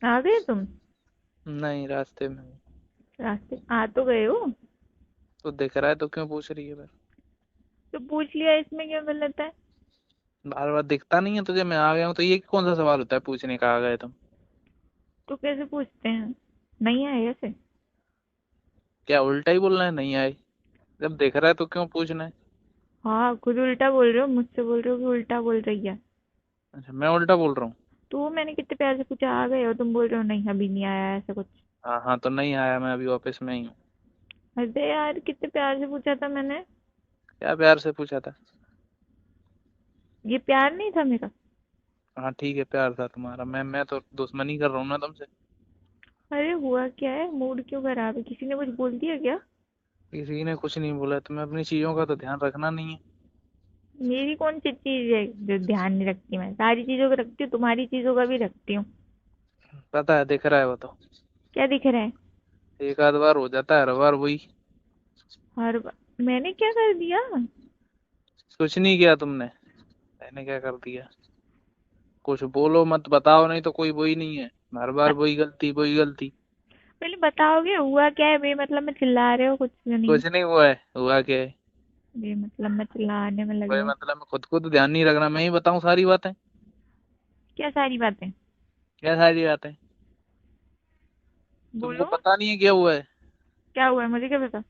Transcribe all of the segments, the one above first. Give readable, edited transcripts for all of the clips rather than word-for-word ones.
आ गए तुम? नहीं, रास्ते में हूँ। रास्ते आ तो गए हो। तो दिख रहा है तो क्यों पूछ रही है फिर? तो पूछ लिया, इसमें क्या गलत है? बार बार दिखता नहीं है तुझे मैं आ गया हूँ, तो ये कौन सा सवाल होता है पूछने का, आ गए तुम? तो कैसे पूछते हैं? नहीं आए ऐसे? क्या उल्टा ही बोलना है, नहीं आए? जब दिख रहा है तो क्यों पूछना है? हाँ, खुद उल्टा बोल रहे हो, मुझसे बोल रहे हो कि उल्टा बोल रही है। अच्छा, मैं उल्टा बोल रहा हूँ? तो मैंने कितने प्यार से पूछा आ गए हो, तुम बोल रहे हो नहीं अभी नहीं आया, ऐसा कुछ। हाँ हाँ, तो नहीं आया, मैं अभी ऑफिस में ही हूँ। अरे यार, कितने प्यार से पूछा था मैंने। क्या प्यार से पूछा था? ये प्यार नहीं था मेरा? हाँ ठीक है, प्यार था तुम्हारा। मैं तो दुश्मनी कर रहा हूँ ना तुमसे। अरे हुआ क्या है, मूड क्यों खराब है, किसी ने कुछ बोल दिया क्या? किसी ने कुछ नहीं बोला, तुम्हें अपनी चीजों का तो ध्यान रखना नहीं है। मेरी कौन सी चीज है जो ध्यान नहीं रखती? मैं सारी चीजों का रखती हूँ, तुम्हारी चीजों का भी रखती हूँ। पता है, दिख रहा है वो तो। क्या दिख रहा है? एक आध बार हो जाता है, हर बार वही। हर बार? मैंने क्या कर दिया? कुछ नहीं किया तुमने। मैंने क्या कर दिया? कुछ बोलो मत, बताओ, नहीं तो कोई वही नहीं है। हर बार वही गलती, वही गलती। पहले बताओगे हुआ क्या है? बेमतलब में चिल्ला रहे हो, कुछ नहीं। कुछ नहीं हुआ है, हुआ क्या है? बेमतलब में चिल्लाने में लगे कोई हो। मतलब, मैं खुद को तो ध्यान नहीं रखना, मैं ही बताऊं सारी बातें? क्या सारी बातें? क्या सारी बातें? तुमको बोलो। पता नहीं है क्या हुआ है? क्या हुआ है, मुझे क्या पता।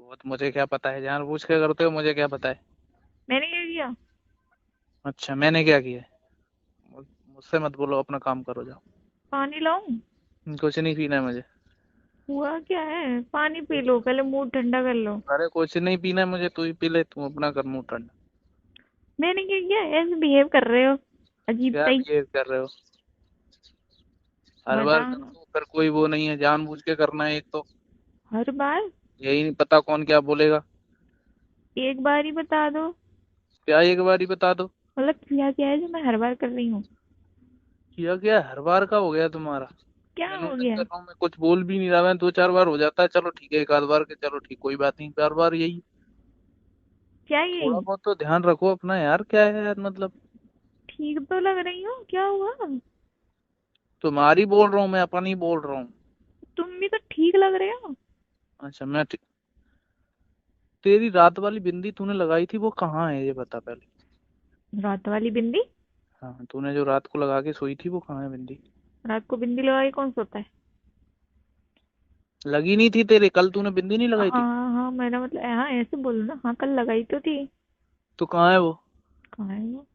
वो तो मुझे क्या पता है, जानबूझ के करते हो, मुझे क्या पता है? मैंने क्या किया? अच्छा, मैंने क्या किया है? मुझसे मत बोलो, अपना काम करो, जाओ। पानी लाऊं? कुछ नहीं पीना है मुझे। हुआ क्या है? पानी पी लो, पहले मूड ठंडा कर लो। अरे कुछ नहीं पीना है मुझे, तू ही पी ले, तू अपना कर मुंह ठंडा। मैंने क्या किया, ऐसे बिहेव कर रहे हो अजीब क्या सा ही। बिहेव कर रहे हो? हर बार कर बताओ। दो, फिर कोई वो नहीं है, जानबूझ के करना है एक तो। हर बार? यही नहीं पता कौन क्या बोलेगा। एक बार ही बता दो। क्या एक बार ही बता दो? मतलब किया क्या है जो मैं हर बार कर रही हूँ? किया क्या हर बार का हो गया तुम्हारा? क्या दिन हो दिन गया? कर रहा हूँ, मैं कुछ बोल भी नहीं रहा, मैं दो चार बार हो जाता है, चलो ठीक है, एक आध बार के चलो ठीक, कोई बात नहीं, बार बार यही। क्या थोड़ा यही? बहुत तो ध्यान रखो अपना यार, क्या है यार मतलब। ठीक तो लग रही हो, क्या हुआ? तुम्हारी बोल रहा हूँ मैं, अपनी बोल रहा हूँ। तुम भी तो ठीक लग रहे हो। अच्छा, तेरी रात वाली बिंदी तूने लगाई थी, वो कहाँ है ये बता पहले। रात वाली बिंदी? हाँ, तूने जो रात को लगा के सोई थी, वो कहाँ है बिंदी? रात को बिंदी लगाई कौन सोता है? लगी नहीं थी तेरे, कल तूने बिंदी नहीं लगाई थी? हाँ हाँ, मेरा मतलब हाँ, ऐसे बोलो ना, हाँ कल लगाई तो थी। तो कहाँ है वो? कहाँ है वो?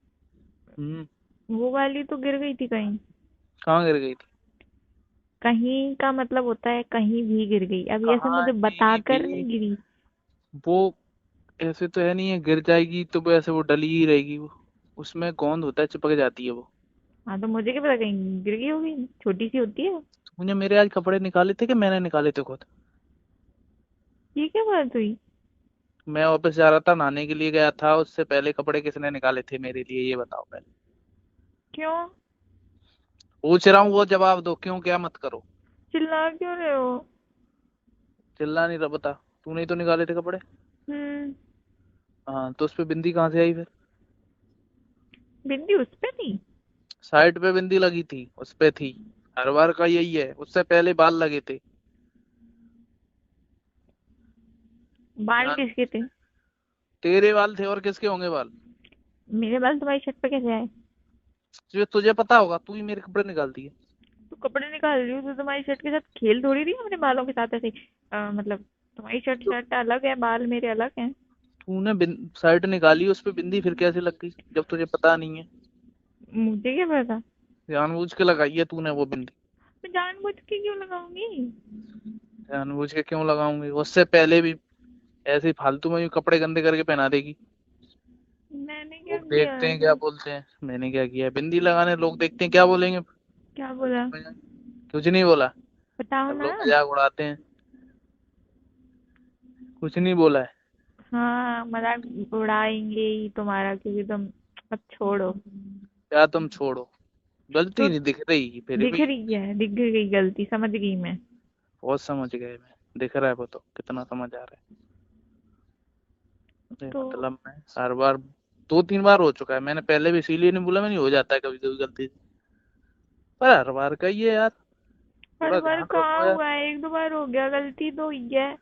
हम्म। वो वाली तो गिर गई थी कहीं। कहाँ गिर गई थी? कहीं का मतलब होता है कहीं भी गिर गई, अब ऐसे कहाँ मुझे भी बताकर भी नहीं गिरी। वो ऐसे तो है नहीं है, गिर जाएगी तो वो ऐसे वो डली ही रहेगी वो। उसमें गोंद होता है, चिपक जाती है वो। हाँ तो मुझे क्या पता, कहीं गिर गई होगी, छोटी सी होती है। तूने मेरे आज कपड़े निकाले थे कि मैंने निकाले थे खुद? ये क्या बात हुई? मैं ऑफिस जा रहा था, नहाने के लिए गया था, उससे पहले कपड़े किसने निकाले थे मेरे लिए, ये बताओ पहले। क्यों? पूछ रहा हूँ, वो जवाब दो, क्यों क्या मत करो। चिल्ला क्यों रहे हो? चिल्ला नहीं रहा, बता। तूने ही तो निकाले थे कपड़े। हम्म। हाँ, तो उस पे बिंदी कहाँ से आई फिर? बिंदी उस पे थी? साइड पे बिंदी लगी थी, उस पे थी। हर बार का यही है, उससे पहले बाल लगे थे। बाल ध्यान किसके थे? तेरे बाल थे, और किसके होंगे बाल? मेरे बाल तुम्हारी छत पे कैसे आए? तुझे पता होगा, तू ही मेरे कपड़े निकालती है। तो कपड़े निकाल रही हूँ तो तुम्हारी शर्ट के साथ खेल थोड़ी रही हूँ अपने बालों के साथ ऐसे मतलब तुम्हारी शर्ट तो शर्ट अलग है, बाल मेरे अलग हैं। तूने शर्ट निकाली, उस पे बिंदी फिर कैसे लग गई जब तुझे पता नहीं है? मुझे क्या पता? जानबूझ के लगाई है तूने वो बिंदी। मैं जानबूझ के क्यों लगाऊंगी? जानबूझ के क्यों लगाऊंगी, उससे पहले भी ऐसे ही फालतू में यूं कपड़े गंदे करके पहना देगी। मैंने क्या लोग किया देखते हैं, क्या ऐसा? बोलते हैं मैंने क्या किया है, बिंदी लगाने लोग देखते हैं, क्या बोलेंगे? क्या बोला? कुछ नहीं बोला। बताओ सब ना। लोग मजाक उड़ाते हैं। कुछ नहीं बोला है। हाँ, मजाक उड़ाएंगे ही तुम्हारा, क्योंकि तुम। अब छोड़ो। क्या तुम छोड़ो? तो गलती नहीं दिख रही फिर दिख भी? रही है, दिख गई गलती, समझ गई मैं। बहुत समझ गए मैं। दिख रहा है वो तो, कितना समझ आ रहा है, तो मतलब मैं हर बार दो तीन बार हो चुका है, मैंने पहले भी इसीलिए नहीं बोला, मैं नहीं, हो जाता है कभी कभी गलती से। पर हर बार का ही है यार, हर थोड़ा बार ध्यान कहाँ रखो यार। हुआ है, एक दो बार हो गया, गलती तो हुई है।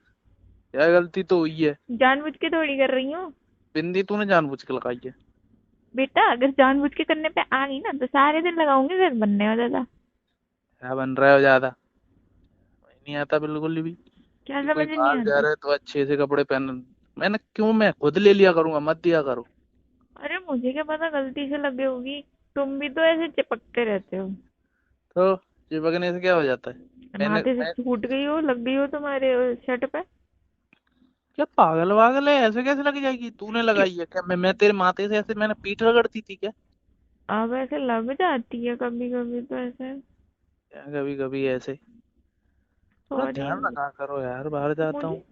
क्या गलती तो हुई है? जानबूझ के थोड़ी कर रही हूँ। बिंदी तूने जानबूझ के लगाई है? बेटा अगर जानबूझ के करने पे आ गई ना तो सारे दिन लगाऊंगी, फिर बनने हो ज्यादा। क्या बन रहा है ज्यादा? नहीं आता बिल्कुल भी। क्या कि कोई समझ नहीं बाहर जा आता? रहा है तो अच्छे से कपड़े पहन। मैंने क्यों, मैं खुद ले लिया करूंगा, मत दिया करो। अरे मुझे क्या पता गलती से लगे होगी। तुम भी तो ऐसे चिपकते रहते हो। तो चिपकने से क्या हो जाता है? मैंने माथे से मैं छूट गई हो, लग गई हो तुम्हारे शर्ट पे। क्या पागल वागल है? ऐसे कैसे लग जाएगी? तूने क्यों? लगाई है क्या? मैं तेरे माथे से ऐसे मैंने पीठ रगड़ती थी क्या? अब ऐसे लग जाती है कभी कभी तो ऐसे। क्या कभी कभी ऐसे? थोड़ा सॉरी। ध्यान रखा करो यार, बाहर जाता मुझे हूँ।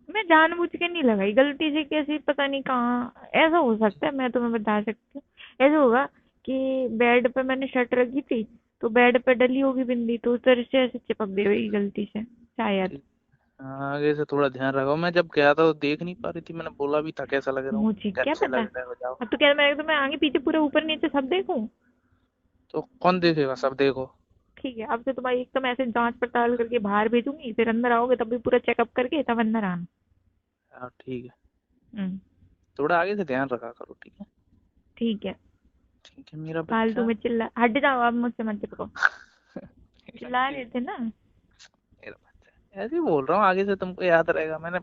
मैं जानबूझ के नहीं लगाई, गलती से कैसे पता नहीं कहाँ ऐसा हो सकता है, मैं तुम्हें बता सकती हूँ। ऐसा होगा कि बेड पे मैंने शर्ट रखी थी, तो बेड पे डली होगी बिंदी, तो उस तरह से ऐसे चिपक गई होगी गलती से शायद। ठीक। हाँ, आगे से थोड़ा ध्यान रखो। मैं जब गया था तो देख नहीं पा रही थी, मैंने बोला भी था कैसा लग रहा हूँ, मुझे क्या कैसे पता। लग रहे हो जाओ। अब तो क्या मैं तुम्हें आगे पीछे पूरे ऊपर नीचे सब देखूं? तो कौन देखेगा? सब देखो। ठीक है, अब से तुम्हारी एकदम ऐसे जांच पड़ताल करके बाहर भेजूंगी, फिर अंदर आओगे तब भी पूरा चेकअप करके तब अंदर आना। हाँ ठीक है। हम्म। थोड़ा आगे से ध्यान रखा करो, ठीक है? ठीक है। ठीक है मेरा फालतू बच्चा। में चिल्ला, हट जाओ, अब मुझसे मत चिपको। मेरा चिल्ला जी, रहे थे ना। मेरा बच्चा ऐसे ही बोल रहा हूँ, आगे से तुमको याद रहेगा। मैं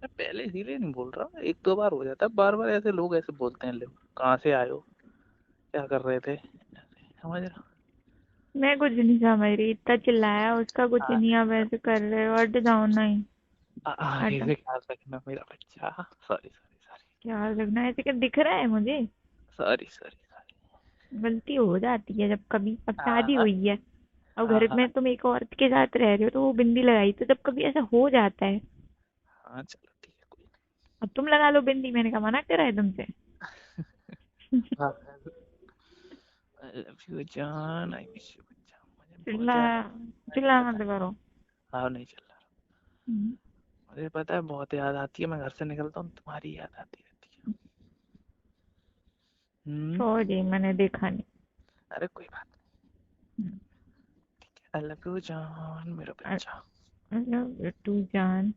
पहले इसीलिए नहीं बोल रहा हूँ, एक दो बार हो जाता है, बार बार ऐसे लोग ऐसे बोलते हैं, लोग कहाँ से आए हो, क्या कर रहे थे, समझ रहे हो? मैं कुछ नहीं समझ रही, इतना चिल्लाया उसका कुछ आगे नहीं, से अब ऐसे कर रहे हो, हट जाओ नहीं। आगे हटो। से ख्याल रखना मेरा बच्चा। Sorry sorry sorry. क्या लगना है, ऐसे क्या दिख रहा है मुझे? Sorry sorry sorry. गलती हो जाती है जब कभी, अब शादी हाँ हुई है, अब हाँ घर हाँ में तुम एक औरत के साथ रह रहे हो तो वो बिंदी लगाई, तो जब कभी ऐसा हो जाता है। हाँ, चलो ठीक है, कोई अब तुम लगा लो बिंदी, मैंने कहा मना करा है तुमसे? हाँ। आई लव यू जान, आई मिस यू बच्चा, मुझे बहुत चिल्ला ज्यादा। मुझे चिल्ला पता मत है। करो। हाँ, नहीं चल रहा। हम्म। मुझे पता है, बहुत याद आती है, मैं घर से निकलता हूँ तुम्हारी याद आती रहती है। हम्म। सॉरी, मैंने देखा नहीं। अरे कोई बात नहीं, आई लव यू जान मेरा बच्चा। टू जान।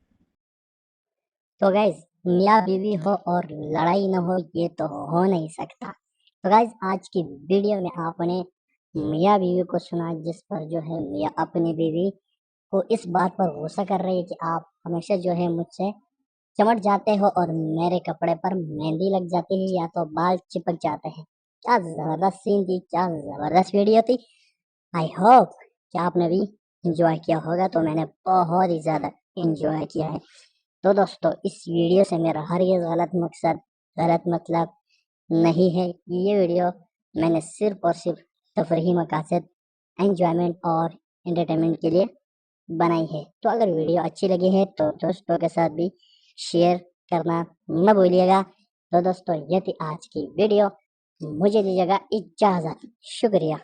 तो गाइज, मियाँ बीवी हो और लड़ाई ना हो, ये तो हो नहीं सकता। तो गाइज, आज की वीडियो में आपने मियाँ बीवी को सुना, जिस पर जो है मियाँ अपनी बीवी को इस बात पर गुस्सा कर रही है कि आप हमेशा जो है मुझसे चमट जाते हो और मेरे कपड़े पर मेहंदी लग जाती है या तो बाल चिपक जाते हैं। क्या जबरदस्त सीन थी, क्या जबरदस्त वीडियो थी। आई होप कि आपने भी इंजॉय किया होगा, तो मैंने बहुत ही ज्यादा इंजॉय किया है। तो दोस्तों, इस वीडियो से मेरा हर ये गलत मकसद, गलत मतलब नहीं है। ये वीडियो मैंने सिर्फ और सिर्फ तफरीही मकासद, एंजॉयमेंट और एंटरटेनमेंट के लिए बनाई है। तो अगर वीडियो अच्छी लगी है तो दोस्तों के साथ भी शेयर करना न भूलिएगा। तो दोस्तों, ये थी आज की वीडियो। मुझे दीजिएगा इजाजत। शुक्रिया।